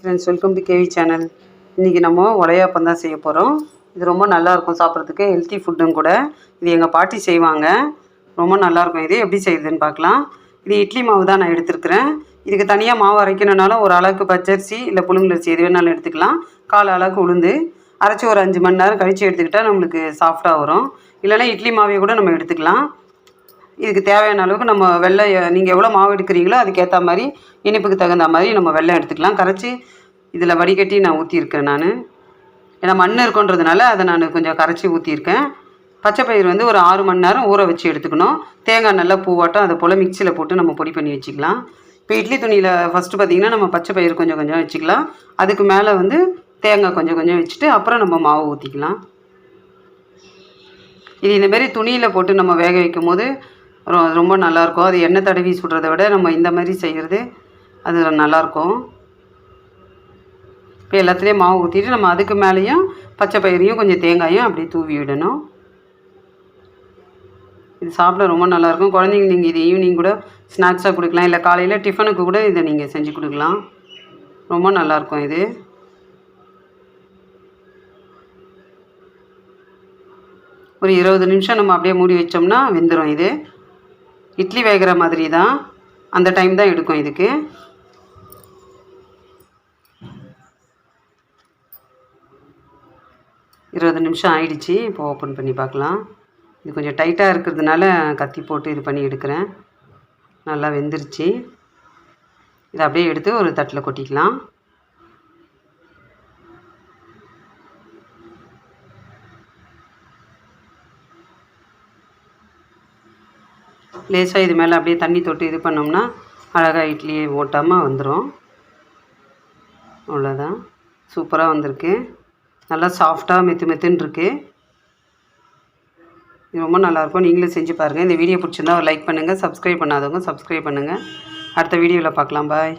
Friends, welcome to KV channel. இன்றைக்கி நம்ம உடையாப்பம் தான் செய்ய போகிறோம். இது ரொம்ப நல்லாயிருக்கும், சாப்பிட்றதுக்கு ஹெல்த்தி ஃபுட்டும் கூட. இது எங்கள் பாட்டி செய்வாங்க, ரொம்ப நல்லாயிருக்கும். இது எப்படி செய்யுதுன்னு பார்க்கலாம். இது இட்லி மாவு தான் நான் எடுத்துருக்கிறேன். இதுக்கு தனியாக மாவு அரைக்கணுனாலும் ஒரு அளவுக்கு பச்சரிசி இல்லை புழுங்கலரிசி எது வேணாலும் எடுத்துக்கலாம். கால் அளவுக்கு உளுந்து அரைச்சி ஒரு 5 மணி நேரம் கழித்து எடுத்துக்கிட்டால் நம்மளுக்கு சாஃப்டாக வரும். இல்லைனா இட்லி மாவையை கூட நம்ம எடுத்துக்கலாம். இதுக்கு தேவையான அளவுக்கு நம்ம வெள்ளை, நீங்கள் எவ்வளோ மாவு எடுக்கிறீங்களோ அதுக்கேற்ற மாதிரி இனிப்புக்கு தகுந்த மாதிரி நம்ம வெள்ளம் எடுத்துக்கலாம். கரைச்சி இதில் வடிகட்டி நான் ஊற்றியிருக்கேன். நான் ஏன்னா மண் இருக்குன்றதுனால அதை நான் கொஞ்சம் கரைச்சி ஊற்றியிருக்கேன். பச்சைப்பயிறு வந்து ஒரு 6 மணி நேரம் ஊற வச்சு எடுத்துக்கணும். தேங்காய் நல்லா பூவாட்டம் அதை போல் மிக்சியில் போட்டு நம்ம பொடி பண்ணி வச்சுக்கலாம். இப்போ இட்லி துணியில் ஃபஸ்ட்டு பார்த்திங்கன்னா நம்ம பச்சைப்பயிறு கொஞ்சம் கொஞ்சம் வச்சுக்கலாம். அதுக்கு மேலே வந்து தேங்காய் கொஞ்சம் கொஞ்சம் வச்சுட்டு அப்புறம் நம்ம மாவு ஊற்றிக்கலாம். இது இந்தமாரி துணியில் போட்டு நம்ம வேக வைக்கும் போது ரொம்ப நல்லாயிருக்கும். அது எண்ணெய் தடவி சுடுறதை விட நம்ம இந்த மாதிரி செய்கிறது அது நல்லாயிருக்கும். இப்போ எல்லாத்துலேயும் மாவு ஊற்றிட்டு நம்ம அதுக்கு மேலேயும் பச்சை பயிரையும் கொஞ்சம் தேங்காயும் அப்படியே தூவி விடணும். இது சாப்பிட ரொம்ப நல்லாயிருக்கும். குழந்தைங்க நீங்கள் இது ஈவினிங் கூட ஸ்நாக்ஸாக கொடுக்கலாம், இல்லை காலையில் டிஃபனுக்கு கூட இதை நீங்கள் செஞ்சு கொடுக்கலாம். ரொம்ப நல்லாயிருக்கும். இது ஒரு 20 நிமிஷம் நம்ம அப்படியே மூடி வச்சோம்னா வெந்துடும். இது இட்லி வேகிற மாதிரி தான், அந்த டைம் தான் எடுக்கும். இதுக்கு 20 நிமிஷம் ஆயிடுச்சு. இப்போ ஓப்பன் பண்ணி பார்க்கலாம். இது கொஞ்சம் டைட்டாக இருக்கிறதுனால கத்தி போட்டு இது பண்ணி எடுக்கிறேன். நல்லா வெந்துருச்சு. இதை அப்படியே எடுத்து ஒரு தட்டில் கொட்டிக்கலாம். லேசாக இது மேலே அப்படியே தண்ணி தொட்டு இது பண்ணோம்னா அழகாக இட்லியை ஓட்டாமல் வந்துடும். அவ்வளோதான், சூப்பராக வந்திருக்கு. நல்லா சாஃப்டாக மெத்துன்னு இருக்குது. இது ரொம்ப நல்லாயிருக்கும். நீங்களும் செஞ்சு பாருங்கள். இந்த வீடியோ பிடிச்சிருந்தா ஒரு லைக் பண்ணுங்கள். சப்ஸ்கிரைப் பண்ணாதவங்க சப்ஸ்கிரைப் பண்ணுங்கள். அடுத்த வீடியோவில் பார்க்கலாம். பாய்.